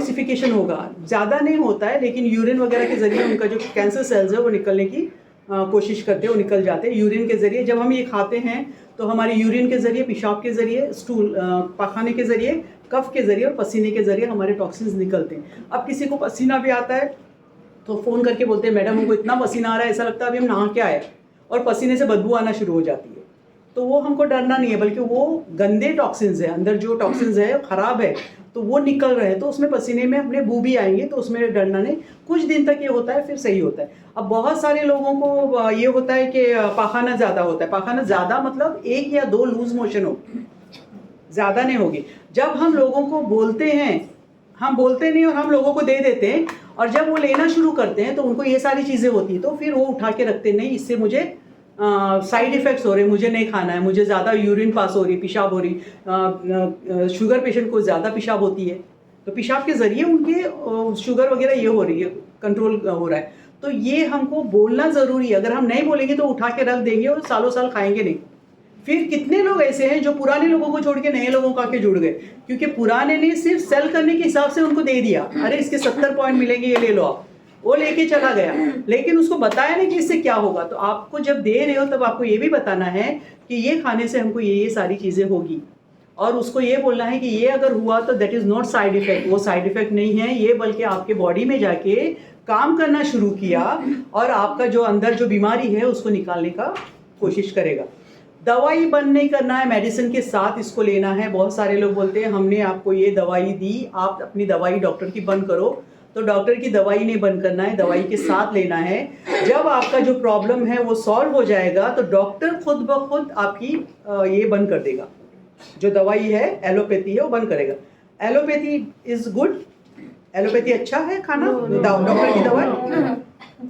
Detoxification होगा, ज़्यादा नहीं होता है, लेकिन यूरिन वगैरह के ज़रिए उनका जो कैंसर सेल्स है वो निकलने की कोशिश करते हैं, वो निकल जाते हैं यूरिन के ज़रिए। जब हम ये खाते हैं तो हमारे यूरिन के ज़रिए, पेशाब के ज़रिए, स्टूल पखाने के ज़रिए, कफ के ज़रिए और पसीने के ज़रिए हमारे टॉक्सिन्स निकलते हैं। अब किसी को पसीना भी आता है तो फ़ोन करके बोलते हैं मैडम हमको इतना पसीना आ रहा है, ऐसा लगता है अभी हम नहा के आए, और पसीने से बदबू आना शुरू हो जाती है। तो वो हमको डरना नहीं है, बल्कि वो गंदे टॉक्सिन्स है, अंदर जो टॉक्सिन्स है ख़राब है तो वो निकल रहे हैं, तो उसमें पसीने में अपने बू भी आएंगे, तो उसमें डरना नहीं। कुछ दिन तक ये होता है, फिर सही होता है। अब बहुत सारे लोगों को ये होता है कि पाखाना ज़्यादा होता है। पाखाना ज़्यादा मतलब 1 या 2 लूज मोशन हो, ज़्यादा नहीं होगी। जब हम लोगों को बोलते हैं, हम बोलते नहीं और हम लोगों को दे देते हैं, और जब वो लेना शुरू करते हैं तो उनको ये सारी चीज़ें होती हैं, तो फिर वो उठा के रखते नहीं, इससे मुझे साइड इफ़ेक्ट्स हो रहे हैं, मुझे नहीं खाना है, मुझे ज़्यादा यूरिन पास हो रही, पेशाब हो रही। शुगर पेशेंट को ज़्यादा पेशाब होती है, तो पेशाब के ज़रिए उनके शुगर वगैरह ये हो रही है, कंट्रोल हो रहा है। तो ये हमको बोलना ज़रूरी है। अगर हम नहीं बोलेंगे तो उठा के रख देंगे और सालों साल खाएंगे नहीं। फिर कितने लोग ऐसे हैं जो पुराने लोगों को छोड़ के नए लोगों को आके जुड़ गए, क्योंकि पुराने ने सिर्फ सेल करने के हिसाब से उनको दे दिया, अरे इसके 70 पॉइंट मिलेंगे, ये ले लो आप, वो लेके चला गया, लेकिन उसको बताया नहीं कि इससे क्या होगा। तो आपको जब दे रहे हो तब आपको ये भी बताना है कि ये खाने से हमको ये सारी चीज़ें होगी, और उसको ये बोलना है कि ये अगर हुआ तो that is not side effect, वो साइड इफ़ेक्ट नहीं है ये, बल्कि आपके बॉडी में जाके काम करना शुरू किया और आपका जो अंदर जो बीमारी है उसको निकालने का कोशिश करेगा। दवाई बंद नहीं करना है, मेडिसिन के साथ इसको लेना है। बहुत सारे लोग बोलते हैं हमने आपको ये दवाई दी, आप अपनी दवाई डॉक्टर की बंद करो, तो डॉक्टर की दवाई नहीं बंद करना है, दवाई के साथ लेना है। जब आपका जो प्रॉब्लम है वो सॉल्व हो जाएगा तो डॉक्टर खुद ब खुद आपकी ये बंद कर देगा, जो दवाई है एलोपैथी है वो बंद करेगा। एलोपैथी इज़ गुड, एलोपैथी अच्छा है खाना, डॉक्टर की दवाई।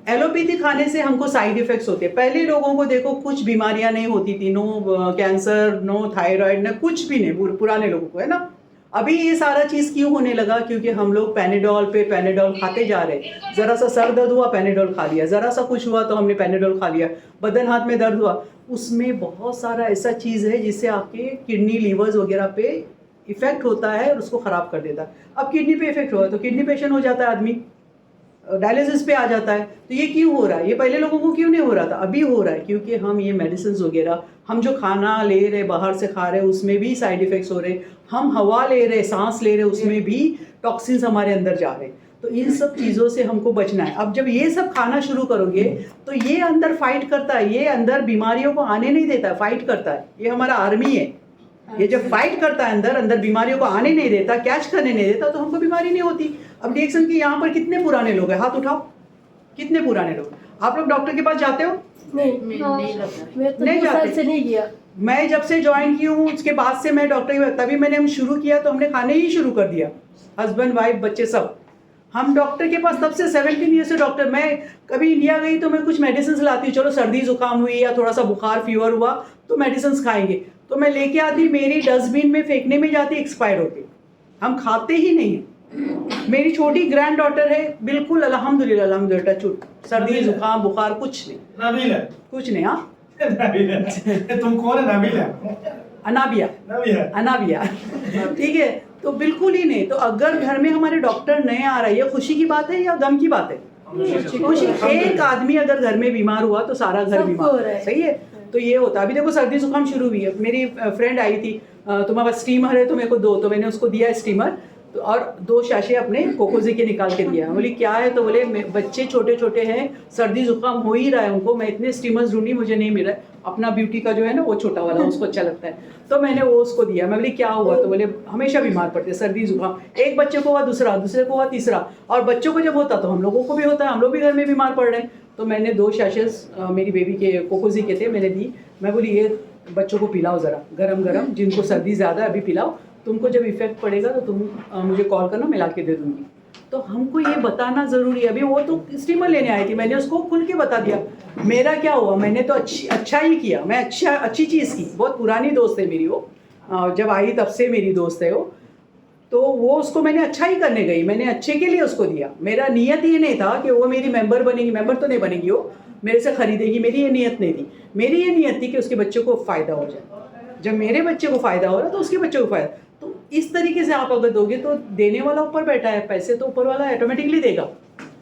एलोपैथी खाने से हमको साइड इफ़ेक्ट्स होते हैं। पहले लोगों को देखो कुछ बीमारियां नहीं होती थी, नो कैंसर, नो थायराइड, न कुछ भी नहीं, पुराने लोगों को, है ना। अभी ये सारा चीज़ क्यों होने लगा? क्योंकि हम लोग पैनाडोल पे पैनाडोल खाते जा रहे हैं। ज़रा सा सर दर्द हुआ पैनाडोल खा लिया, ज़रा सा कुछ हुआ तो हमने पैनाडोल खा लिया, बदन हाथ में दर्द हुआ, उसमें बहुत सारा ऐसा चीज़ है जिससे आपके किडनी, लीवर्स वगैरह पे इफ़ेक्ट होता है और उसको ख़राब कर देता है। अब किडनी पे इफ़ेक्ट हुआ तो किडनी पेशेंट हो जाता है आदमी, डायलिसिस पे आ जाता है। तो ये क्यों हो रहा है? ये पहले लोगों को क्यों नहीं हो रहा था, अभी हो रहा है, क्योंकि हम ये मेडिसिन वगैरह, हम जो खाना ले रहे, बाहर से खा रहे हैं, उसमें भी साइड इफ़ेक्ट्स हो रहे, हम हवा ले रहे, सांस ले रहे, उसमें भी टॉक्सिन्स हमारे अंदर जा रहे हैं। तो इन सब चीज़ों से हमको बचना है। अब जब ये सब खाना शुरू करोगे तो ये अंदर फाइट करता है, ये अंदर बीमारियों को आने नहीं देता है, फाइट करता है। ये हमारा आर्मी है, ये जब फाइट करता है अंदर अंदर बीमारियों को आने नहीं देता, कैच करने नहीं देता, तो हमको बीमारी नहीं होती। अब डिएक्शन की यहाँ पर कितने पुराने लोग हैं, हाथ उठाओ, कितने पुराने लोग? आप लोग डॉक्टर के पास जाते हो? नहीं जाते से नहीं किया। मैं जब से ज्वाइन की हूँ उसके बाद से मैं डॉक्टर, तभी मैंने हम शुरू किया तो हमने खाने ही शुरू कर दिया, हस्बैंड वाइफ बच्चे सब। हम डॉक्टर के पास तब से 17 ईयर से डॉक्टर। मैं कभी इंडिया गई तो मैं कुछ मेडिसिन लाती हूँ, चलो सर्दी जुकाम हुई या थोड़ा सा बुखार फीवर हुआ तो मेडिसिन खाएंगे, तो मैं लेके आती, मेरी डस्टबिन में फेंकने में जाती, एक्सपायर होती, हम खाते ही नहीं हैं। मेरी छोटी ग्रैंड डॉटर है, बिल्कुल अल्हम्दुलिल्लाह अल्हम्दुलिल्लाह चुप, सर्दी जुकाम बुखार कुछ नहीं, कुछ नहीं। हाँ तुम कौन है? नबील है? अनाबिया, अनाबिया ठीक है, तो बिल्कुल ही नहीं। तो अगर घर में हमारे डॉक्टर नहीं आ रहा है, ये खुशी की बात है या गम की बात है? खुशी। एक आदमी अगर घर में बीमार हुआ तो सारा घर बीमार है, सही है। तो ये होता है। अभी देखो सर्दी जुकाम शुरू हुई है, मेरी फ्रेंड आई थी, तुम्हारे पास स्टीमर है तो मेरे को दो, तो मैंने उसको दिया स्टीमर, तो और 2 शाशे अपने कोकोजी के निकाल के दिया। बोली क्या है? तो बोले बच्चे छोटे छोटे हैं, सर्दी जुकाम हो ही रहा है उनको, मैं इतने स्टीमर्स ढूंढी मुझे नहीं मिला, अपना ब्यूटी का जो है ना वो छोटा वाला उसको अच्छा लगता है, तो मैंने वो उसको दिया। मैं बोली क्या हुआ? तो बोले हमेशा बीमार पड़ते सर्दी जुकाम, एक बच्चे को हुआ, दूसरे को हुआ, तीसरा, और बच्चों को जब होता तो हम लोगों को भी होता है, हम लोग भी घर में बीमार पड़ रहे हैं। तो मैंने 2 शाशेस मेरी बेबी के कोकोजी के थे, मैंने दी। मैं बोली ये बच्चों को पिलाओ ज़रा गरम गरम, जिनको सर्दी ज़्यादा है अभी पिलाओ, तुमको जब इफेक्ट पड़ेगा तो तुम मुझे कॉल करना, मैं ला के दे दूँगी। तो हमको ये बताना ज़रूरी है। अभी वो तो स्टीमर लेने आई थी, मैंने उसको खुल के बता दिया मेरा क्या हुआ। मैंने तो अच्छा ही किया, मैं अच्छी चीज़ की। बहुत पुरानी दोस्त है मेरी वो, जब आई तब से मेरी दोस्त है वो, तो वो उसको मैंने अच्छा ही करने गई, मैंने अच्छे के लिए उसको दिया। मेरा नियत ये नहीं था कि वो मेरी मेंबर बनेगी, मेंबर तो नहीं बनेगी वो, मेरे से ख़रीदेगी, मेरी ये नियत नहीं थी। मेरी ये नियत थी कि उसके बच्चे को फ़ायदा हो जाए। जब मेरे बच्चे को फ़ायदा हो रहा तो उसके बच्चे को फ़ायदा। तो इस तरीके से आप अगर दोगे तो देने वाला ऊपर बैठा है, पैसे तो ऊपर वाला ऑटोमेटिकली देगा।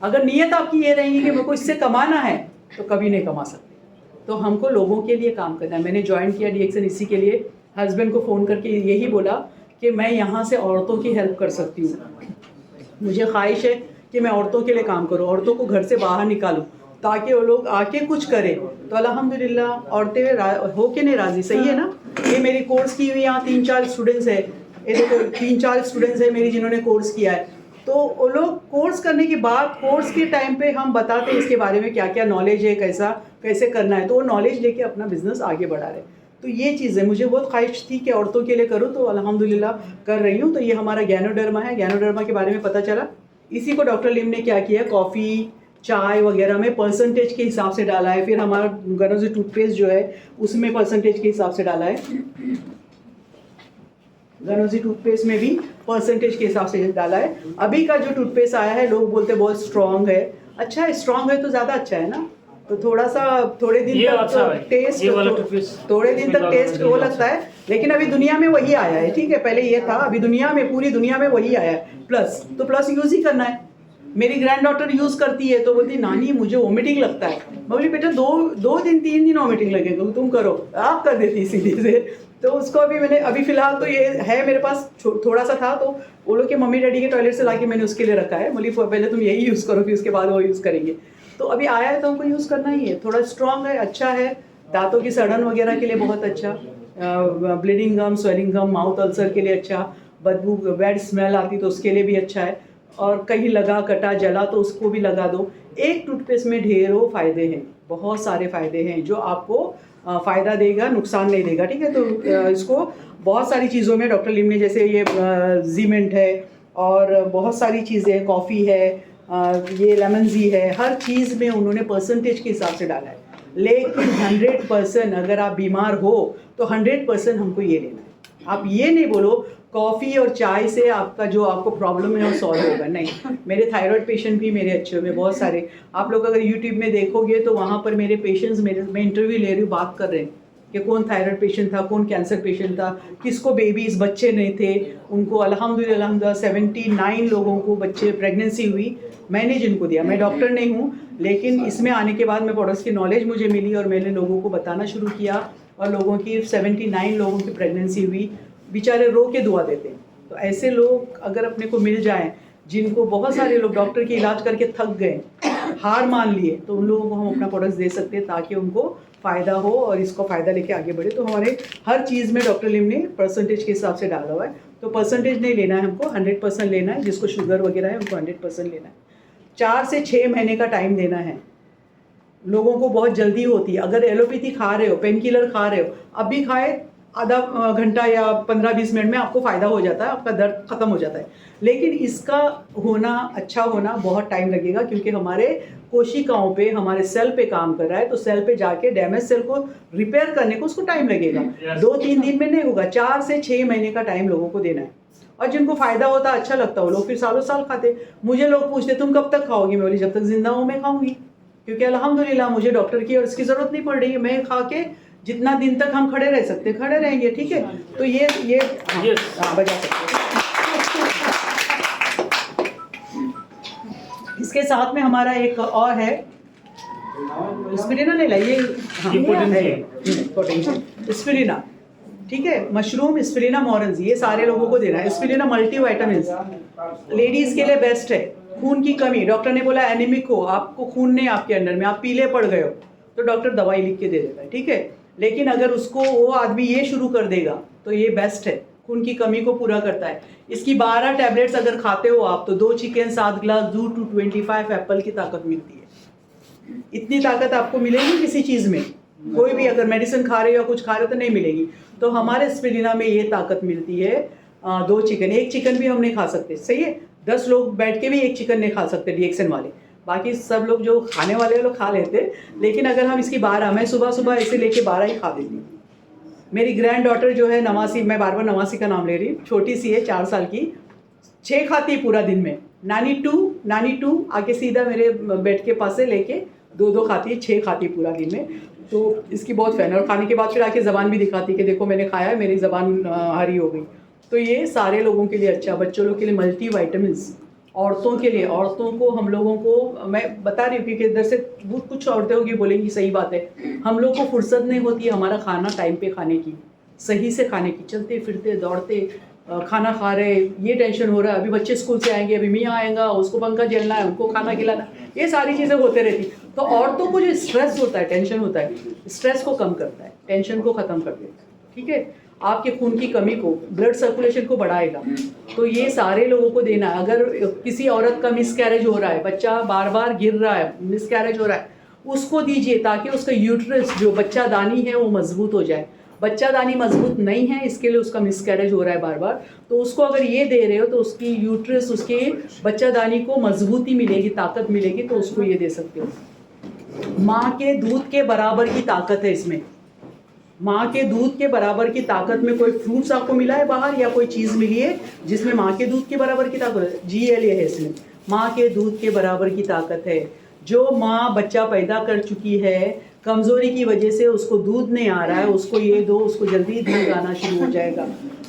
अगर नीयत आपकी ये रहेगी कि मेरे को इससे कमाना है तो कभी नहीं कमा सकते। तो हमको लोगों के लिए काम करना है। मैंने ज्वाइन किया DXN इसी के लिए, हस्बैंड को फ़ोन करके यही बोला कि मैं यहाँ से औरतों की हेल्प कर सकती हूँ। मुझे ख्वाहिश है कि मैं औरतों के लिए काम करूँ, औरतों को घर से बाहर निकालूँ ताकि वो लोग आके कुछ करें। तो अल्हम्दुलिल्लाह औरतें हो के नहीं राज़ी, सही है ना। ये मेरी कोर्स की हुई यहाँ 3-4 स्टूडेंट्स है, ये देखो 3-4 स्टूडेंट्स है मेरी जिन्होंने कोर्स किया है। तो वो लोग कोर्स करने के बाद, कोर्स के टाइम पे हम बताते हैं इसके बारे में क्या क्या नॉलेज है, कैसे करना है, तो वो नॉलेज लेके अपना बिजनेस आगे बढ़ा रहे। तो ये चीज़ है, मुझे बहुत ख्वाहिश थी कि औरतों के लिए करूँ, तो अल्हम्दुलिल्लाह कर रही हूँ। तो ये हमारा गैनोडर्मा है, गैनोडर्मा के बारे में पता चला। इसी को डॉक्टर लिम ने क्या किया, कॉफ़ी चाय वगैरह में परसेंटेज के हिसाब से डाला है। फिर हमारा गनोजी टूथपेस्ट जो है उसमें परसेंटेज के हिसाब से डाला है। गनोजी टूथपेस्ट में भी परसेंटेज के हिसाब से डाला है। अभी का जो टूथपेस्ट आया है लोग बोलते बहुत स्ट्रॉन्ग है। अच्छा है, स्ट्रॉन्ग है तो ज़्यादा अच्छा है ना। तो थोड़े दिन तक टेस्ट, थोड़े दिन तक टेस्ट वो लगता है, लेकिन अभी दुनिया में वही आया है। ठीक है, पहले ये था, अभी दुनिया में, पूरी दुनिया में वही आया है प्लस। तो प्लस यूज़ ही करना है। मेरी ग्रैंड डॉटर यूज़ करती है तो बोलती नानी मुझे वोमिटिंग लगता है। मैं बोली बेटा 2-3 दिन वोमिटिंग लगेगा, तुम करो। आप कर देती सीधे से। तो उसको अभी फ़िलहाल तो ये है मेरे पास, थोड़ा सा था, तो वो लोग के मम्मी डैडी के टॉयलेट से लाके मैंने उसके लिए रखा है। बोली पहले तुम यही यूज़ करो, फिर उसके बाद वो यूज़ करेंगे। तो अभी आया है तो हमको यूज़ करना ही है। थोड़ा स्ट्रॉन्ग है, अच्छा है, दांतों की सड़न वगैरह के लिए बहुत अच्छा, ब्लीडिंग गम, स्वेलिंग गम, माउथ अल्सर के लिए अच्छा, बदबू बैड स्मेल आती तो उसके लिए भी अच्छा है, और कहीं लगा कटा जला तो उसको भी लगा दो। एक टूथपेस्ट में ढेरों फ़ायदे हैं, बहुत सारे फ़ायदे हैं जो आपको फ़ायदा देगा, नुकसान नहीं देगा। ठीक है, तो इसको बहुत सारी चीज़ों में डॉक्टर लिम ने, जैसे ये जीमेंट है और बहुत सारी चीज़ें, कॉफ़ी है, ये लेमन जी है, हर चीज़ में उन्होंने परसेंटेज के हिसाब से डाला है। लेकिन 100% अगर आप बीमार हो तो 100% हमको ये लेना है। आप ये नहीं बोलो कॉफ़ी और चाय से आपका जो आपको प्रॉब्लम है वो सॉल्व होगा, नहीं। मेरे थायराइड पेशेंट भी मेरे अच्छे हुए बहुत सारे। आप लोग अगर यूट्यूब में देखोगे तो वहाँ पर मेरे पेशेंट्स, मैं इंटरव्यू ले रही हूँ, बात कर रहे हैं कि कौन थायराइड पेशेंट था, कौन कैंसर पेशेंट था, किसको बेबीज़ बच्चे नहीं थे, उनको अल्हम्दुलिल्लाह 79 लोगों को बच्चे प्रेगनेंसी हुई। मैंने जिनको दिया, मैं डॉक्टर नहीं हूँ, लेकिन इसमें आने के बाद मैं प्रोडक्ट्स की नॉलेज मुझे मिली और मैंने लोगों को बताना शुरू किया, और लोगों की 79 लोगों की प्रेगनेंसी हुई। बेचारे रो के दुआ देते हैं। तो ऐसे लोग अगर अपने को मिल जाएं, जिनको बहुत सारे लोग डॉक्टर के इलाज करके थक गए, हार मान लिए, तो उन लोगों को हम अपना प्रोडक्ट्स दे सकते हैं ताकि उनको फ़ायदा हो और इसको फ़ायदा लेके आगे बढ़े। तो हमारे हर चीज़ में डॉक्टर लिम ने परसेंटेज के हिसाब से डाला हुआ है। तो परसेंटेज नहीं लेना है हमको, 100% लेना है। जिसको शुगर वगैरह है उनको 100% लेना है। 4 से 6 महीने का टाइम देना है। लोगों को बहुत जल्दी होती है। अगर एलोपैथी खा रहे हो, पेन किलर खा रहे हो, अभी खाए, आधा घंटा या 15-20 मिनट में आपको फ़ायदा हो जाता है, आपका दर्द ख़त्म हो जाता है। लेकिन इसका होना, अच्छा होना बहुत टाइम लगेगा, क्योंकि हमारे कोशिकाओं पे, हमारे सेल पे काम कर रहा है। तो सेल पे जाके डैमेज सेल को रिपेयर करने को उसको टाइम लगेगा। 2-3 दिन में नहीं होगा, 4 से 6 महीने का टाइम लोगों को देना है। और जिनको फ़ायदा होता, अच्छा लगता हो, लोग फिर सालों साल खाते। मुझे लोग पूछते तुम कब तक खाओगी? मैं बोली जब तक जिंदा हूँ मैं खाऊंगी, क्योंकि अल्हम्दुलिल्लाह मुझे डॉक्टर की और इसकी ज़रूरत नहीं पड़ रही है। मैं खा के जितना दिन तक हम खड़े रह सकते, खड़े रहेंगे। ठीक है, तो ये हाँ, बजा सकते हैं। इसके साथ में हमारा एक और है, स्पिरिना ले लाइए। पोटेंशियल स्पिरिना, ठीक है, मशरूम स्पिरिना मोरेंस, ये सारे लोगों को देना है। स्पिरिना मल्टी वाइटामिन लेडीज़ के लिए बेस्ट है। खून की कमी, डॉक्टर ने बोला एनीमिक हो, आपको खून नहीं आपके अंदर में, आप पीले पड़ गए हो, तो डॉक्टर दवाई लिख के दे देता है। ठीक है, लेकिन अगर उसको वो आदमी ये शुरू कर देगा तो ये बेस्ट है, खून की कमी को पूरा करता है। इसकी 12 टैबलेट्स अगर खाते हो आप तो 2 चिकन, 7 ग्लास दूध, 225 एप्पल की ताकत मिलती है। इतनी ताकत आपको मिलेगी किसी चीज़ में, कोई भी अगर मेडिसिन खा रहे हो या कुछ खा रहे हो तो नहीं मिलेगी। तो हमारे स्पिरिना में ये ताकत मिलती है। 2 चिकन, 1 चिकन भी हम नहीं खा सकते, सही है। 10 लोग बैठ के भी 1 चिकन नहीं खा सकते DXN वाले, बाकी सब लोग जो खाने वाले लोग खा लेते। लेकिन अगर हम इसकी 12, मैं सुबह ऐसे लेके 12 ही खा देती हूँ। मेरी ग्रैंड डॉटर जो है नवासी, मैं बार नवासी का नाम ले रही हूँ, छोटी सी है, 4 साल की, 6 खाती है पूरा दिन में। नानी टू आके सीधा मेरे बेड के पास से लेके 2 खाती है, 6 खाती है पूरा दिन में। तो इसकी बहुत फैन है, और खाने के बाद फिर आके ज़बान भी दिखाती है कि देखो मैंने खाया है, मेरी ज़बान हरी हो गई। तो ये सारे लोगों के लिए अच्छा, बच्चों लोग के लिए मल्टी वाइटामिन्स, औरतों के लिए, औरतों को हम लोगों को मैं बता रही हूँ क्योंकि इधर से कुछ औरतें होगी बोलेंगी सही बात है, हम लोग को फुर्सत नहीं होती है हमारा खाना टाइम पे खाने की, सही से खाने की, चलते फिरते दौड़ते खाना खा रहे, ये टेंशन हो रहा है, अभी बच्चे स्कूल से आएंगे, अभी मियाँ आएगा, उसको पंखा झेलना है, उनको खाना खिलाना, ये सारी चीज़ें होते रहती। तो औरतों को जो स्ट्रेस होता है, टेंशन होता है, स्ट्रेस को कम करता है, टेंशन को ख़त्म कर देता है, ठीक है, आपके खून की कमी को, ब्लड सर्कुलेशन को बढ़ाएगा। तो ये सारे लोगों को देना है। अगर किसी औरत का मिसकैरेज हो रहा है, बच्चा बार बार गिर रहा है, मिसकैरेज हो रहा है, उसको दीजिए ताकि उसका यूट्रस जो बच्चादानी है वो मजबूत हो जाए। बच्चादानी मजबूत नहीं है, इसके लिए उसका मिसकैरेज हो रहा है बार बार, तो उसको अगर ये दे रहे हो तो उसकी यूट्रस, उसके बच्चादानी को मजबूती मिलेगी, ताकत मिलेगी, तो उसको ये दे सकते हो। माँ के दूध के बराबर की ताकत है इसमें, माँ के दूध के बराबर की ताकत में कोई फ्रूट्स आपको मिला है बाहर या कोई चीज़ मिली है जिसमें माँ के दूध के बराबर की ताकत है? GL है इसमें, माँ के दूध के बराबर की ताकत है। जो माँ बच्चा पैदा कर चुकी है, कमज़ोरी की वजह से उसको दूध नहीं आ रहा है, उसको ये दो, उसको जल्दी दूध आना शुरू हो जाएगा,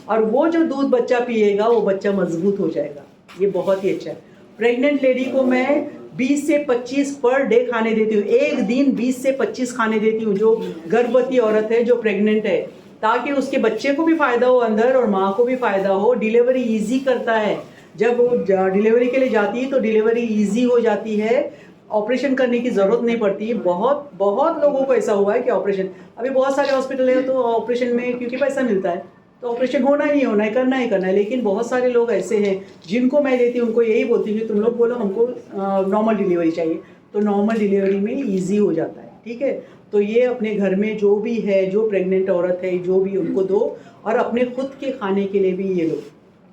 और वो जो दूध बच्चा पिएगा वो बच्चा मजबूत हो जाएगा। ये बहुत ही अच्छा है। प्रेग्नेंट लेडी को मैं 20 से 25 पर डे खाने देती हूँ, एक दिन 20 से 25 खाने देती हूँ, जो गर्भवती औरत है, जो प्रेग्नेंट है, ताकि उसके बच्चे को भी फ़ायदा हो अंदर और माँ को भी फ़ायदा हो। डिलीवरी इजी करता है, जब वो डिलीवरी के लिए जाती है तो डिलीवरी इजी हो जाती है, ऑपरेशन करने की ज़रूरत नहीं पड़ती है। बहुत बहुत लोगों को ऐसा हुआ है कि ऑपरेशन, अभी बहुत सारे हॉस्पिटल है तो ऑपरेशन में क्योंकि पैसा मिलता है तो ऑपरेशन होना ही होना है, करना ही करना है, लेकिन बहुत सारे लोग ऐसे हैं जिनको मैं देती हूँ, उनको यही बोलती हूँ कि तुम लोग बोलो हमको नॉर्मल डिलीवरी चाहिए, तो नॉर्मल डिलीवरी में ईजी हो जाता है, ठीक है। तो ये अपने घर में जो भी है, जो प्रेग्नेंट औरत है, जो भी, उनको दो, और अपने खुद के खाने के लिए भी ये लो।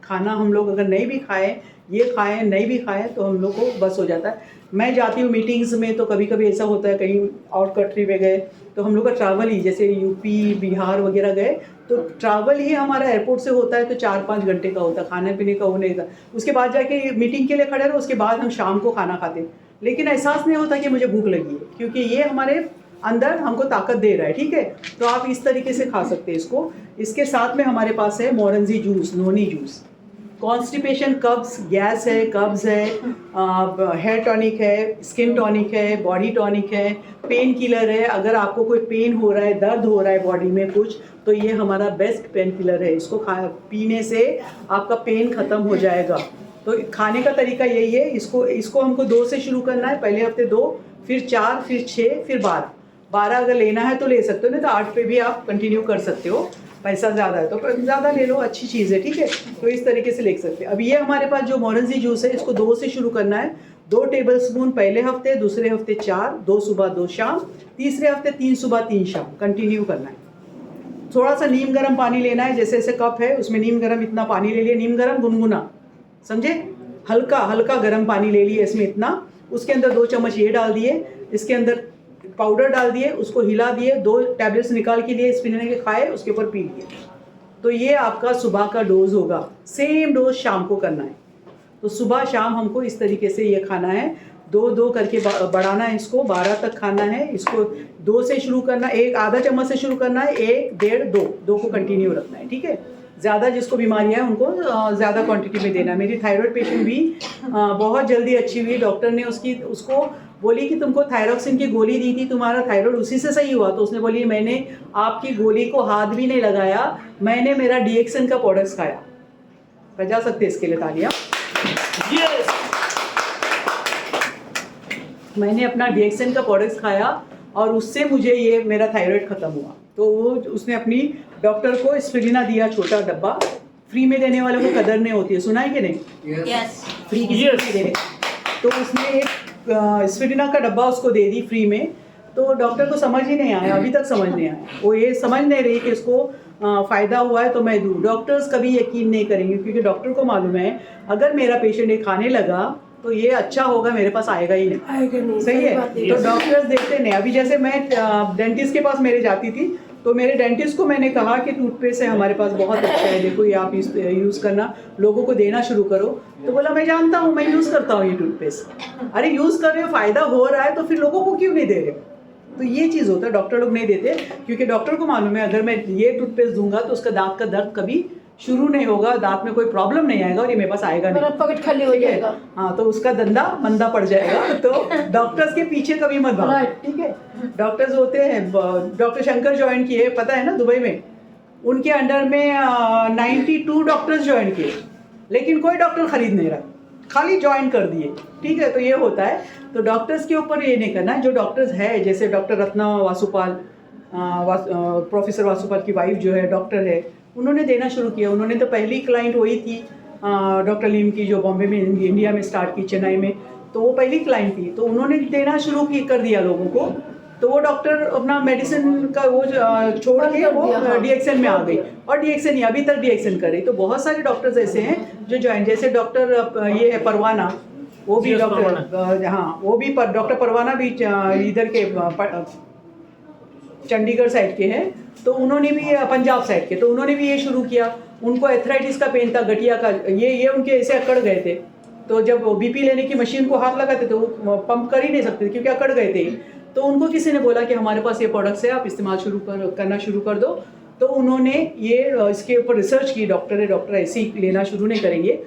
खाना हम लोग अगर नहीं भी खाएं, ये खाएं, नहीं भी खाएं, तो हम लोग को बस हो जाता है। मैं जाती हूँ मीटिंग्स में तो कभी कभी ऐसा होता है, कहीं आउट कंट्री में गए तो हम लोग का ट्रैवल ही, जैसे यूपी बिहार वगैरह गए तो ट्रैवल ही हमारा एयरपोर्ट से होता है तो 4-5 घंटे का होता है, खाने पीने का होने का। उसके बाद जाके मीटिंग के लिए खड़े रहो, उसके बाद हम शाम को खाना खाते, लेकिन एहसास नहीं होता कि मुझे भूख लगी है, क्योंकि ये हमारे अंदर हमको ताकत दे रहा है, ठीक है। तो आप इस तरीके से खा सकते हैं इसको। इसके साथ में हमारे पास है मोरंजी जूस, नोनी जूस। कॉन्स्टिपेशन, कब्स, गैस है, कब्ज़ है, हेयर टॉनिक है, स्किन टॉनिक है, बॉडी टॉनिक है, पेन किलर है। अगर आपको कोई पेन हो रहा है, दर्द हो रहा है बॉडी में कुछ, तो ये हमारा बेस्ट पेन किलर है। इसको पीने से आपका पेन ख़त्म हो जाएगा। तो खाने का तरीका यही है। इसको हमको 2 से शुरू करना है, पहले हफ्ते 2, फिर 4, फिर 6, फिर 12 अगर लेना है तो ले सकते हो, नहीं तो 8 पे भी आप कंटिन्यू कर सकते हो। पैसा ज़्यादा है तो ज़्यादा ले लो, अच्छी चीज़ है, ठीक है। तो इस तरीके से ले सकते हैं। अब ये हमारे पास जो मोरंजी जूस है, इसको 2 से शुरू करना है। 2 टेबलस्पून पहले हफ्ते, दूसरे हफ्ते 4, 2 सुबह 2 शाम, तीसरे हफ्ते 3 सुबह 3 शाम कंटिन्यू करना है। थोड़ा सा नीम गर्म पानी लेना है, जैसे जैसे कप है उसमें नीम गर्म इतना पानी ले लिया, नीम गर्म गुनगुना, समझे, हल्का हल्का गर्म पानी ले लिया इसमें इतना। उसके अंदर 2 चम्मच ये डाल दिए, इसके अंदर पाउडर डाल दिए, उसको हिला दिए, 2 टैबलेट्स निकाल के लिए स्पिन के खाए, उसके ऊपर पी लिए। तो ये आपका सुबह का डोज होगा। सेम डोज शाम को करना है। तो सुबह शाम हमको इस तरीके से ये खाना है, 2-2 करके बढ़ाना है इसको, 12 तक खाना है। इसको 2 से शुरू करना, एक आधा चम्मच से शुरू करना है, 1, 1.5, 2 को कंटिन्यू रखना है, ठीक है। ज़्यादा जिसको बीमारियां हैं उनको ज़्यादा क्वांटिटी में देना है। मेरी थायराइड पेशेंट भी बहुत जल्दी अच्छी हुई। डॉक्टर ने उसको बोली कि तुमको थायरोक्सिन की गोली दी थी, तुम्हारा थायराइड उसी से सही हुआ। तो उसने बोली मैंने आपकी गोली को हाथ भी नहीं लगाया, मैंने मेरा DXN का प्रोडक्ट्स खाया। बजा सकते इसके लिए तालियां। yes! मैंने अपना DXN का प्रोडक्ट्स खाया और उससे मुझे ये मेरा थायराइड ख़त्म हुआ। तो उसने अपनी डॉक्टर को स्पिरिना दिया, छोटा डब्बा। फ्री में देने वालों को कदर नहीं होती है, सुना है कि नहीं? यस। फ्री किसी को नहीं देने। तो उसने एक स्पिरिना का डब्बा उसको दे दी फ्री में। तो डॉक्टर को समझ ही नहीं आया, अभी तक समझ नहीं आया। वो ये समझ नहीं रही कि इसको फ़ायदा हुआ है तो मैं दूँ। डॉक्टर्स कभी यकीन नहीं करेंगे, क्योंकि डॉक्टर को मालूम है अगर मेरा पेशेंट ये खाने लगा तो ये अच्छा होगा, मेरे पास आएगा ही नहीं। सही है। तो डॉक्टर्स देखते नहीं। अभी जैसे मैं डेंटिस्ट के पास मेरे जाती थी, तो मेरे डेंटिस्ट को मैंने कहा कि टूथपेस्ट है हमारे पास, बहुत अच्छा है, देखो ये आप यूज़ करना, लोगों को देना शुरू करो। तो बोला मैं जानता हूँ, मैं यूज़ करता हूँ ये टूथपेस्ट। अरे यूज़ कर रहे हो, फ़ायदा हो रहा है तो फिर लोगों को क्यों नहीं दे रहे? तो ये चीज़ होता है, डॉक्टर लोग नहीं देते, क्योंकि डॉक्टर को मालूम है अगर मैं ये टूथपेस्ट दूंगा तो उसका दांत का दर्द कभी शुरू नहीं होगा, दांत में कोई प्रॉब्लम नहीं आएगा और ये मेरे पास आएगा मेरा नहीं, पॉकेट खाली हो ठीक है? जाएगा। हाँ, तो उसका धंधा मंदा पड़ जाएगा। तो डॉक्टर्स के पीछे कभी मत भागो, Right. ठीक है? डॉक्टर्स होते हैं, डॉक्टर शंकर ज्वाइन किए, पता है ना, दुबई में उनके अंडर में 92 डॉक्टर्स ज्वाइन किए, लेकिन कोई डॉक्टर खरीद नहीं रहा, खाली ज्वाइन कर दिए, ठीक है? तो ये होता है। तो डॉक्टर्स के ऊपर ये नहीं करना है। जो डॉक्टर्स है, जैसे डॉक्टर रत्ना वासुपाल, प्रोफेसर वासुपाल की वाइफ जो है डॉक्टर है, उन्होंने देना शुरू किया। उन्होंने तो पहली क्लाइंट वही थी डॉक्टर लीम की, जो बॉम्बे में इंडिया में स्टार्ट की, चेन्नई में, तो वो पहली क्लाइंट थी। तो उन्होंने देना शुरू कर दिया लोगों को। तो वो डॉक्टर अपना मेडिसिन का वो छोड़ के वो DXN में आ गई, और DXN ही अभी तक DXN कर रही। तो बहुत सारे डॉक्टर्स ऐसे हैं जो ज्वाइन, जैसे डॉक्टर ये है परवाना, वो भी डॉक्टर, हाँ, वो भी डॉक्टर परवाना भी इधर के चंडीगढ़ साइड के हैं। तो उन्होंने भी पंजाब साइड के, तो उन्होंने भी ये शुरू किया। उनको एथराइटिस का पेन था, गठिया का, ये उनके ऐसे अकड़ गए थे। तो जब BP लेने की मशीन को हाथ लगाते थे, वो पंप कर ही नहीं सकते क्योंकि अकड़ गए थे। तो उनको किसी ने बोला कि हमारे पास ये प्रोडक्ट्स है, आप इस्तेमाल करना शुरू कर दो। तो उन्होंने ये इसके ऊपर रिसर्च की। डॉक्टर ऐसे ही लेना शुरू नहीं करेंगे।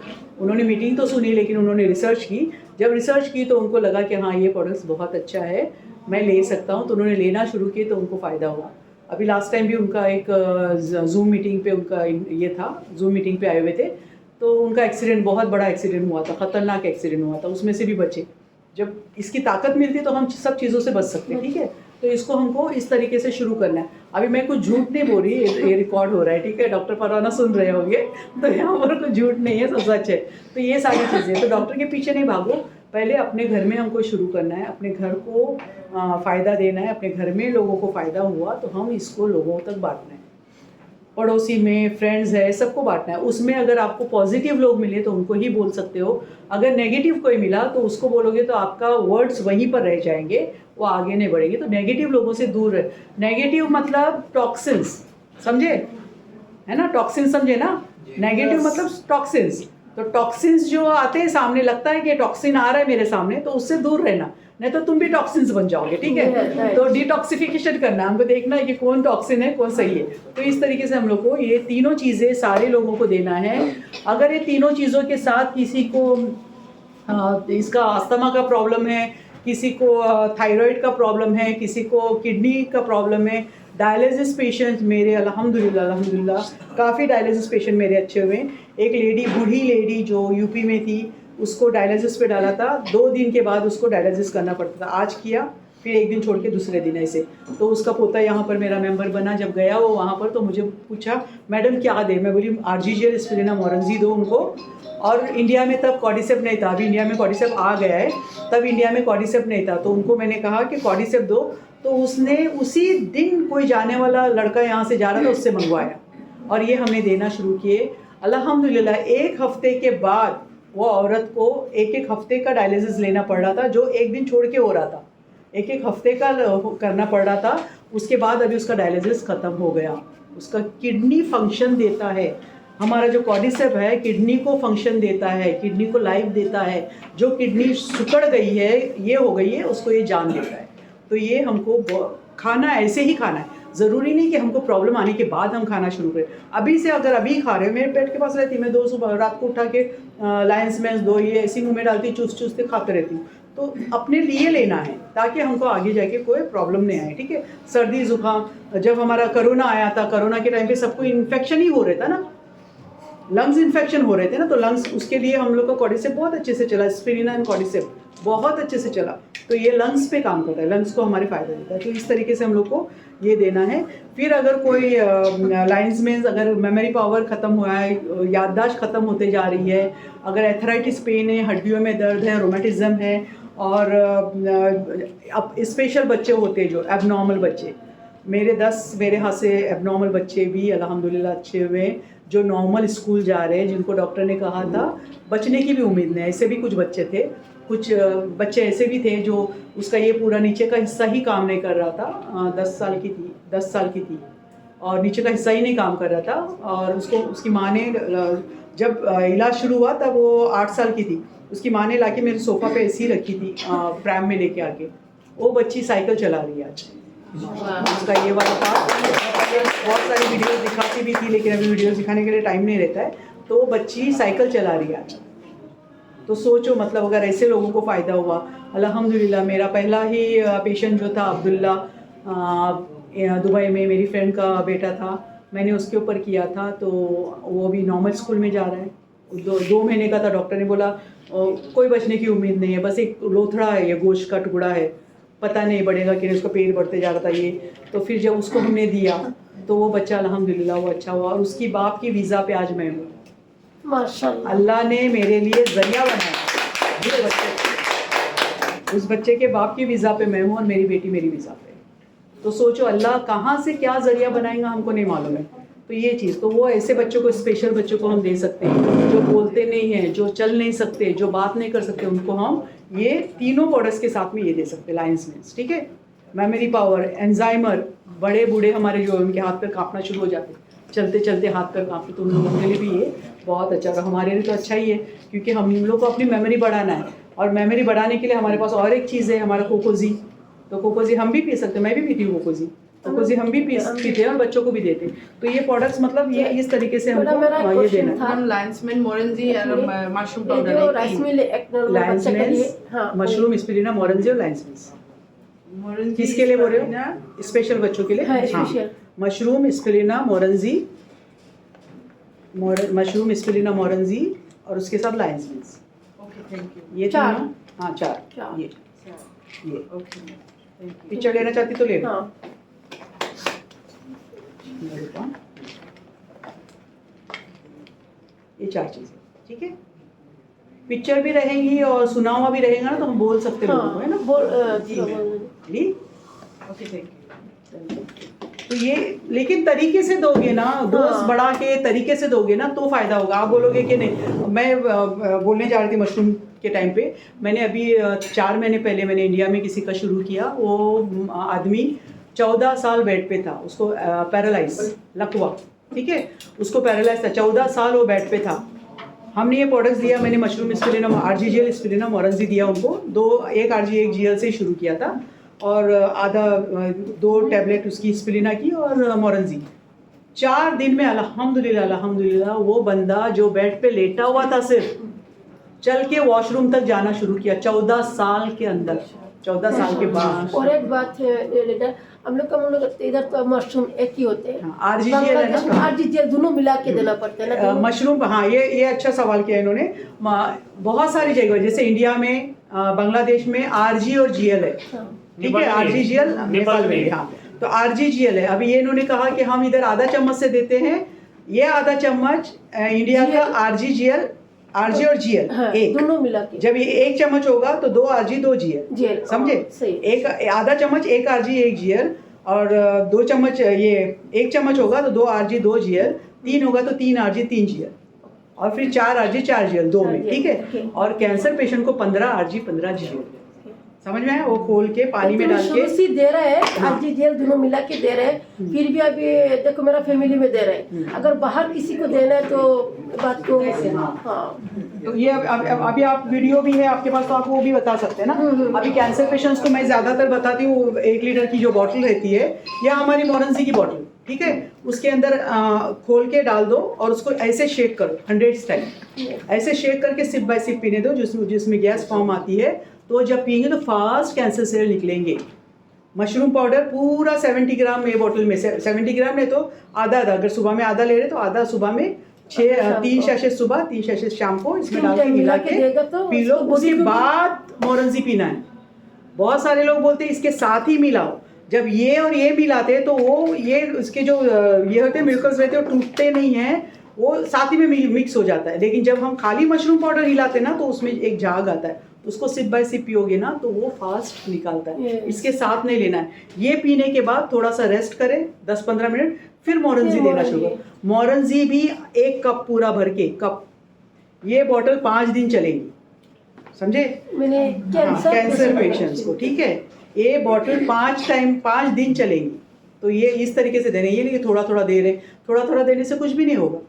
उन्होंने मीटिंग तो सुनी, लेकिन उन्होंने रिसर्च की। जब रिसर्च की तो उनको लगा कि हाँ, ये प्रोडक्ट्स बहुत अच्छा है, मैं ले सकता हूँ। तो उन्होंने लेना शुरू किए, तो उनको फ़ायदा हुआ। अभी लास्ट टाइम भी उनका एक जूम मीटिंग पे उनका ये था, जूम मीटिंग पे आए हुए थे। तो उनका एक्सीडेंट, बहुत बड़ा एक्सीडेंट हुआ था, ख़तरनाक एक्सीडेंट हुआ था, उसमें से भी बचे। जब इसकी ताकत मिलती है तो हम सब चीज़ों से बच सकते हैं, ठीक है? तो इसको हमको इस तरीके से शुरू करना है। अभी मैं कुछ झूठ नहीं बोल रही, ये रिकॉर्ड हो रहा है, ठीक है? डॉक्टर परवाना सुन रहे होंगे, तो यहाँ पर कुछ झूठ नहीं है, सब सच है। तो ये सारी चीज़ें, तो डॉक्टर के पीछे नहीं भागो, पहले अपने घर में हमको शुरू करना है, अपने घर को फ़ायदा देना है। अपने घर में लोगों को फ़ायदा हुआ तो हम इसको लोगों तक बांटना है, पड़ोसी में, फ्रेंड्स है, सबको बांटना है। उसमें अगर आपको पॉजिटिव लोग मिले तो उनको ही बोल सकते हो। अगर नेगेटिव कोई मिला तो उसको बोलोगे तो आपका वर्ड्स वहीं पर रह जाएंगे, वो आगे नहीं बढ़ेंगे। तो नेगेटिव लोगों से दूर रहे। नेगेटिव मतलब टॉक्सिन्स, समझे? है ना, टॉक्सिन समझे ना? नेगेटिव मतलब टॉक्सिन्स। तो टॉक्सिन्स जो आते हैं सामने, लगता है कि टॉक्सिन आ रहा है मेरे सामने, तो उससे दूर रहना, नहीं तो तुम भी टॉक्सिन्स बन जाओगे, ठीक है? तो डिटॉक्सिफिकेशन करना, हमको देखना है कि कौन टॉक्सिन है, कौन सही है। तो इस तरीके से हम लोग को ये तीनों चीज़ें सारे लोगों को देना है। अगर ये तीनों चीज़ों के साथ किसी को इसका अस्थमा का प्रॉब्लम है, किसी को थायराइड का प्रॉब्लम है, किसी को किडनी का प्रॉब्लम है, डायलिसिस पेशेंट मेरे अल्हम्दुलिल्लाह काफ़ी डायलिसिस पेशेंट मेरे अच्छे हुए। एक लेडी, बूढ़ी लेडी जो यूपी में थी, उसको डायलिसिस पे डाला था, 2 दिन के बाद उसको डायलिसिस करना पड़ता था। आज किया, फिर 1 दिन छोड़ के दूसरे दिन ऐसे। तो उसका पोता यहाँ पर मेरा मेंबर बना। जब गया वो वहाँ पर, तो मुझे पूछा, मैडम क्या दे? मैं बोली RGGL स्पिरिना मोरंजी दो उनको। और इंडिया में तब कॉर्डिसेप नहीं था, अभी इंडिया में कॉर्डिसेप आ गया है, तब इंडिया में कॉर्डिसेप नहीं था। तो उनको मैंने कहा कि कॉर्डिसेप दो। तो उसने उसी दिन, कोई जाने वाला लड़का यहाँ से जा रहा था, उससे मंगवाया और ये हमने देना शुरू किए। अल्हम्दुलिल्लाह 1 हफ्ते के बाद वो औरत को 1-1 हफ्ते का डायलिसिस लेना पड़ रहा था, जो 1 दिन छोड़ के हो रहा था, 1-1 हफ्ते का करना पड़ रहा था। उसके बाद अभी उसका डायलिसिस ख़त्म हो गया। उसका किडनी फंक्शन देता है। हमारा जो कॉर्डिसेप है किडनी को फंक्शन देता है, किडनी को लाइफ देता है। जो किडनी सुकड़ गई है, ये हो गई है, उसको ये जान देता है। तो ये हमको खाना ऐसे ही खाना है। ज़रूरी नहीं कि हमको प्रॉब्लम आने के बाद हम खाना शुरू करें। अभी से अगर अभी खा रहे हो, मेरे पेट के पास रहती, मैं 2 सुबह रात को उठा के लायंस मैंस 2 ये ऐसी मुँह में डालती, चूसते खाते रहती हूँ। तो अपने लिए लेना है ताकि हमको आगे जाके कोई प्रॉब्लम नहीं आए, ठीक है? सर्दी ज़ुकाम, जब हमारा कोरोना आया था, कोरोना के टाइम पे सबको इन्फेक्शन ही हो रहा था ना, लंग्स इन्फेक्शन हो रहे थे ना, तो लंग्स, उसके लिए हम लोग का कॉर्डिसेप बहुत अच्छे से चला, स्पिरिना एंड कॉर्डिसेप बहुत अच्छे से चला। तो ये लंग्स पे काम करता है, लंग्स को हमारे फ़ायदा देता है। तो इस तरीके से हम लोग को ये देना है। फिर अगर कोई लाइन्स में अगर मेमोरी पावर ख़त्म हुआ है, याददाश्त ख़त्म होते जा रही है, अगर एथराइटिस पेन है, हड्डियों में दर्द है, रोमेटिज्म है, और अब स्पेशल बच्चे होते हैं जो एबनॉर्मल बच्चे, मेरे हाथ से एबनॉर्मल बच्चे भी अल्हम्दुलिल्लाह अच्छे हुए, जो नॉर्मल स्कूल जा रहे हैं, जिनको डॉक्टर ने कहा था बचने की भी उम्मीद नहीं। ऐसे भी कुछ बच्चे थे, कुछ बच्चे ऐसे भी थे जो उसका ये पूरा नीचे का हिस्सा ही काम नहीं कर रहा था। 10 साल की थी और नीचे का हिस्सा ही नहीं काम कर रहा था। और उसकी माँ ने, जब इलाज शुरू हुआ तब वो 8 साल की थी, उसकी माँ ने लाके मेरे सोफ़ा पे ऐसी रखी थी, प्रैम में लेके आके। वो बच्ची साइकिल चला रही है आज, उसका ये वाला पार्ट। बहुत सारी वीडियोस दिखाती भी थी लेकिन अभी वीडियोस दिखाने के लिए टाइम नहीं रहता है। तो वो बच्ची साइकिल चला रही है। तो सोचो मतलब अगर ऐसे लोगों को फ़ायदा हुआ। अल्हम्दुलिल्लाह मेरा पहला ही पेशेंट जो था अब्दुल्ला, दुबई में मेरी फ्रेंड का बेटा था, मैंने उसके ऊपर किया था। तो वो भी नॉर्मल स्कूल में जा रहा है। 2 महीने का था। डॉक्टर ने बोला कोई बचने की उम्मीद नहीं है, बस एक लोथड़ा है, ये गोश्त का टुकड़ा है, पता नहीं बढ़ेगा कि नहीं। उसका पेट बढ़ते जा रहा था ये। तो फिर जब उसको हमने दिया तो वो बच्चा अल्हम्दुलिल्लाह वो अच्छा हुआ। और उसकी बाप की वीज़ा पे आज मैं हूँ। माशाल्लाह, अल्लाह ने मेरे लिए जरिया बनाया। उस बच्चे के बाप की वीज़ा पे मैं हूँ और मेरी बेटी मेरी वीज़ा पे। तो सोचो अल्लाह कहाँ से क्या जरिया बनाएगा हमको नहीं मालूम है। तो ये चीज़ तो वो ऐसे बच्चों को, स्पेशल बच्चों को हम दे सकते हैं जो बोलते नहीं हैं, जो चल नहीं सकते, जो बात नहीं कर सकते, उनको हम ये तीनों प्रोडक्ट्स के साथ में ये दे सकते हैं। लायंस मिल्स, ठीक है। मेमोरी पावर, एंजाइमर, बड़े बूढ़े हमारे जो उनके हाथ पैर कांपना शुरू हो जाते, चलते चलते हाथ पैर कांपते, तो उन लोगों के लिए भी ये बहुत अच्छा। और हमारे लिए तो अच्छा ही है क्योंकि हम लोग को अपनी मेमोरी बढ़ाना है। और मेमोरी बढ़ाने के लिए हमारे पास और एक चीज़ है, हमारा कोकोजी। तो कोकोजी हम भी पी सकते हैं, मैं भी पीती हूँ कोकोजी। कोकोजी हम भी पीते हैं और बच्चों को भी देते हैं। तो ये प्रोडक्ट्स मतलब ये इस तरीके से हमको ये देना है। हम लायंस मिल, मोरेंजी और मशरूम ये जो पाउडर राइस मिल एक नॉर्मल लायंस बच्चे के लिए, मिल्स, हाँ, मशरूम, स्पिरुलिना, मोरेंजी और लायंस मिल्स। किसके लिए बोल रहे हो? स्पेशल बच्चों के लिए। हाँ, स्पेशल। मशरूम, स्पिरुलिना, मोरेंजी, मशरूम, स्पिरुलिना, मोरेंजी और उसके साथ लायंस मिल्स। Okay, thank you. ये 4। तीनों, हाँ 4। चार। ये ओके, थैंक यू। पिक्चर लेना चाहती तो ले लो। हाँ, ये 4 चीज़ें, ठीक है। पिक्चर भी रहेंगी और सुना हुआ भी रहेगा ना, तो हम बोल सकते हैं लोगों को, है ना। ली? Okay, thank you. तो ये लेकिन तरीके से दोगे ना, डोज बढ़ा के तरीके से दोगे ना तो फ़ायदा होगा। आप बोलोगे कि नहीं। मैं बोलने जा रही थी मशरूम के टाइम पे, मैंने अभी 4 महीने पहले मैंने इंडिया में किसी का शुरू किया। वो आदमी 14 साल बेड पे था, उसको पैरालाइज, लकवा, ठीक है। उसको पैरालाइज था, 14 साल वो बेड पे था। हमने ये प्रोडक्ट्स दिया, मैंने मशरूम स्पिरुलिना, RGGL, स्पिरुलिना, मोरेंजी दिया उनको। 1 RG 1 GL से शुरू किया था और आधा 2 टैबलेट उसकी स्पिरुलिना की और मोरेंजी। 4 दिन में अल्हम्दुलिल्लाह वो बंदा जो बेड पे लेटा हुआ था सिर्फ चल के वॉशरूम तक जाना शुरू किया 14 साल के अंदर, 14 साल के बाद। और एक बात है लीडर, हम लोग इधर तो मशरूम एक ही होते हैं। हाँ, RGGL है ना। RGGL दोनों मिला के देना पड़ता है ना दोनों? मशरूम, हाँ ये अच्छा सवाल किया इन्होंने। बहुत सारी जगह जैसे इंडिया में, बांग्लादेश में RG और GL है, ठीक है। RGGL नेपाल में, हाँ। तो RGGL है। अभी ये इन्होंने कहा कि हम इधर आधा चम्मच से देते हैं, ये आधा चम्मच इंडिया का RGGL, RG और GL, हाँ, एक दोनों मिला के। जब ये 1 चम्मच होगा तो 2 RG 2 GL, समझे। सही। एक आधा चम्मच 1 RG 1 GL और 2 चम्मच, ये 1 चम्मच होगा तो 2 RG 2 GL, 3 होगा तो 3 RG 3 GL और फिर 4 RG 4 GL 2 में, ठीक है। और कैंसर पेशेंट को 15 RG 15 GL, समझ में आया। वो खोल के पानी में डाल के दे रहे हैं, RGGL दोनों मिला के दे रहे हैं। फिर भी अभी देखो मेरा फैमिली में दे रहे हैं, अगर बाहर किसी को देना है तो बात को, हाँ। तो ये अभी आप वीडियो भी है आपके पास तो आप वो भी बता सकते हैं ना। अभी कैंसर पेशेंट्स को मैं ज़्यादातर बताती हूँ 1 लीटर की जो बॉटल रहती है या हमारी मोरेंजी की बॉटल, ठीक है, उसके अंदर खोल के डाल दो और उसको ऐसे शेक करो 100 टाइम। ऐसे शेक करके सिप बाय सिप पीने दो, जिसमें गैस फॉर्म आती है। तो जब पियेंगे तो फास्ट कैंसर सेल निकलेंगे। मशरूम पाउडर पूरा 70 ग्राम में बोतल में, 70 ग्राम नहीं तो आधा, अगर सुबह में आधा ले रहे तो आधा सुबह में, 3 सैशे सुबह 3 सैशे शाम को इसमें डाल के मिला के पी लो। उसके बाद मोरेंजी पीना है। बहुत सारे लोग बोलते हैं इसके साथ ही मिलाओ। जब ये और ये मिलाते हैं तो वो ये इसके जो ये होते हैं मिल्कर्स रहते हैं वो टूटते नहीं हैं, वो साथ ही में मिक्स हो जाता है। लेकिन जब हम खाली मशरूम पाउडर हिलाते हैं ना तो उसमें एक झाग आता है, उसको सिप बाय सिप पियोगे ना तो वो फास्ट निकालता है। इसके साथ नहीं लेना है। ये पीने के बाद थोड़ा सा रेस्ट करें 10-15 मिनट, फिर मोरेंजी देना शुरू करो। मोरेंजी भी 1 कप पूरा भर के, कप। ये बॉटल 5 दिन चलेगी, समझे। मैंने कैंसर पेशेंट्स को, ठीक है। ये बॉटल 5 दिन चलेगी। तो ये इस तरीके से देने, ये नहीं कि थोड़ा थोड़ा दे रहे, थोड़ा थोड़ा देने से कुछ भी नहीं होगा।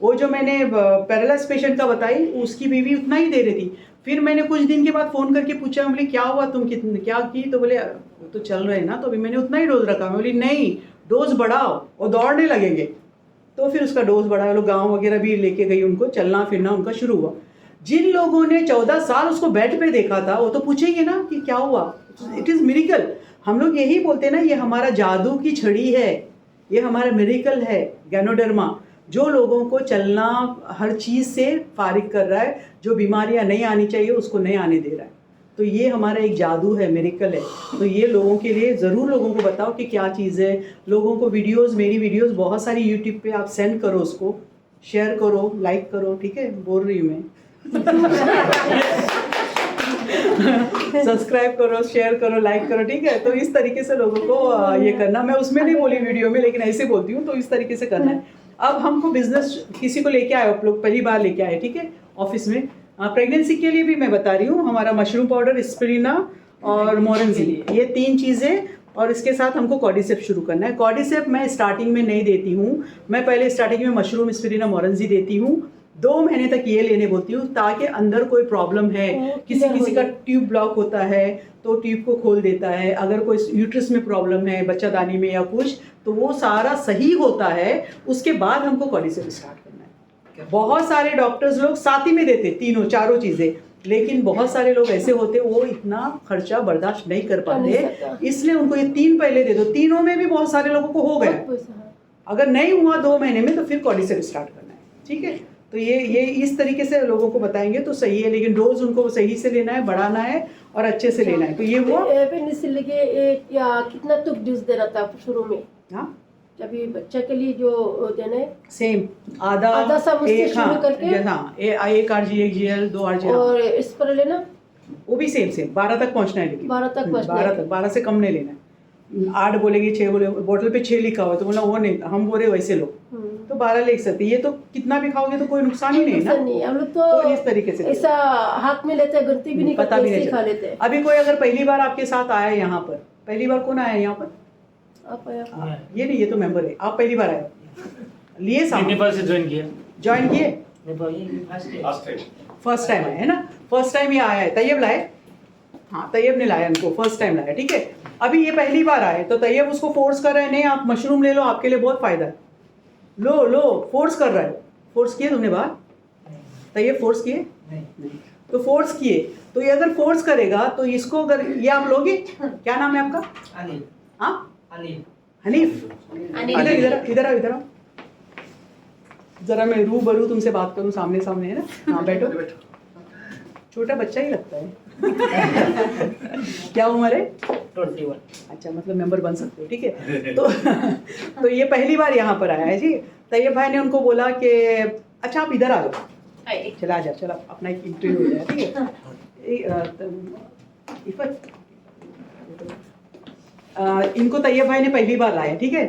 वो जो मैंने पैरालाइज पेशेंट का बताई उसकी बीवी उतना ही दे रही थी, फिर मैंने कुछ दिन के बाद फ़ोन करके पूछा, मैं बोली क्या हुआ, तुम कितने क्या की, तो बोले तो चल रहे हैं ना, तो अभी मैंने उतना ही डोज रखा। मैं बोली नहीं, डोज बढ़ाओ और दौड़ने लगेंगे। तो फिर उसका डोज बढ़ाया, लोग गाँव वगैरह भी लेके गई, उनको चलना फिरना उनका शुरू हुआ। जिन लोगों ने 14 साल उसको बेड पे देखा था वो तो पूछेंगे ना कि क्या हुआ। It is miracle. हम लोग यही बोलते हैं ना, ये हमारा जादू की छड़ी है, ये हमारा मिरेकल है गैनोडर्मा, जो लोगों को चलना हर चीज़ से फारिग कर रहा है, जो बीमारियां नहीं आनी चाहिए उसको नहीं आने दे रहा है। तो ये हमारा एक जादू है, मिरेकल है। तो ये लोगों के लिए ज़रूर लोगों को बताओ कि क्या चीज़ है। लोगों को वीडियोस, मेरी वीडियोस बहुत सारी यूट्यूब पे आप सेंड करो, उसको शेयर करो, लाइक करो, ठीक है, बोल रही हूँ मैं। सब्सक्राइब करो, शेयर करो, लाइक करो, ठीक है। तो इस तरीके से लोगों को ये करना, मैं उसमें नहीं बोली वीडियो में, लेकिन ऐसे बोलती हूँ, तो इस तरीके से करना है। अब हमको बिजनेस किसी को लेके आए, आप लोग पहली बार लेके आए, ठीक है, ऑफिस में। प्रेगनेंसी के लिए भी मैं बता रही हूँ, हमारा मशरूम पाउडर, स्पिरिना और मोरेंजी, ये 3 चीज़ें, और इसके साथ हमको कॉर्डिसेप शुरू करना है। कॉर्डिसेप मैं स्टार्टिंग में नहीं देती हूँ, मैं पहले स्टार्टिंग में मशरूम, स्पिरिना, मोरेंजी देती हूँ। 2 महीने तक ये लेने बोलती हूँ, ताकि अंदर कोई प्रॉब्लम है, किसी का ट्यूब ब्लॉक होता है तो ट्यूब को खोल देता है, अगर कोई यूट्रस में प्रॉब्लम है, बच्चादानी में या कुछ, तो वो सारा सही होता है। उसके बाद हमको कॉर्डिसेप स्टार्ट करना है। बहुत सारे डॉक्टर्स लोग साथ ही में देते, तीनों चारों चीज़ें, लेकिन बहुत सारे लोग ऐसे होते वो इतना खर्चा बर्दाश्त नहीं कर पाते, इसलिए उनको ये 3 पहले दे दो। तीनों में भी बहुत सारे लोगों को हो गया, अगर नहीं हुआ 2 महीने में तो फिर कॉर्डिसेप स्टार्ट करना है, ठीक है। तो ये इस तरीके से लोगों को बताएंगे तो सही है, लेकिन डोज उनको सही से लेना है, बढ़ाना है और अच्छे से लेना है। तो ये हुआ। पेनिसिलिन के एक या कितना तुक डोज देना था शुरू में? हाँ, जब ये बच्चा के लिए जो देने सेम आधा सा मुझसे एक, शुरू करके, हाँ, 1 RG, 1 GL, 2 RG, और इस पर लेना वो भी सेम 12 तक पहुंचना है, लेकिन 12 तक पहुंचना 12 तक, 12 से कम नहीं लेना है। 8 बोलेंगे, 6 बोले, बोतल पे 6 लिखा हुआ तो बोला वो नहीं, हम बोले वैसे लो, तो 12 ले सकते। ये तो कितना भी खाओगे तो कोई नुकसान ही नहीं है ना। नहीं, हम लोग तो इस तरीके से ऐसा हाथ में लेते हैं, गिनती भी नहीं पता करते, भी नहीं ऐसे खा चलता। लेते हैं। अभी कोई अगर पहली बार आपके साथ आया यहाँ पर, पहली बार कौन आया यहाँ पर? आप आया। ये नहीं, ये तो मेंबर है, आप पहली बार आए, लिए सामने नेपाल से ज्वाइन किया। ज्वाइन किए, नेपाल फर्स्ट टाइम आए है ना, फर्स्ट टाइम ये आया है। तैयब लाए, हाँ तैयब ने लाया इनको, फर्स्ट टाइम लाया, ठीक है। अभी ये पहली बार आए तो तैयब उसको फोर्स कर रहे हैं, नहीं आप मशरूम ले लो, आपके लिए बहुत फायदा है, लो लो, फोर्स कर रहा है। फोर्स किए तुमने बाहर? तैयब फोर्स किए? नहीं। तो फोर्स किए, तो ये अगर फोर्स करेगा तो इसको अगर ये आप लोगे, क्या नाम है आपका? हाँ, हनीफ। इधर इधर इधर आओ, इधर आओ जरा, मैं रूबरू तुमसे बात करूं, सामने सामने, है ना। हाँ बैठो, छोटा बच्चा ही लगता है। क्या उम्र है? 21। अच्छा, मतलब मेंबर बन सकते हो, ठीक है। तो ये पहली बार यहाँ पर आया है जी। तैयब भाई ने उनको बोला कि अच्छा आप इधर आ जाओ, चला जा, चला अपना एक इंटरव्यू हो जाए, ठीक है। इफ़त, इनको तैयब भाई ने पहली बार लाया, ठीक है।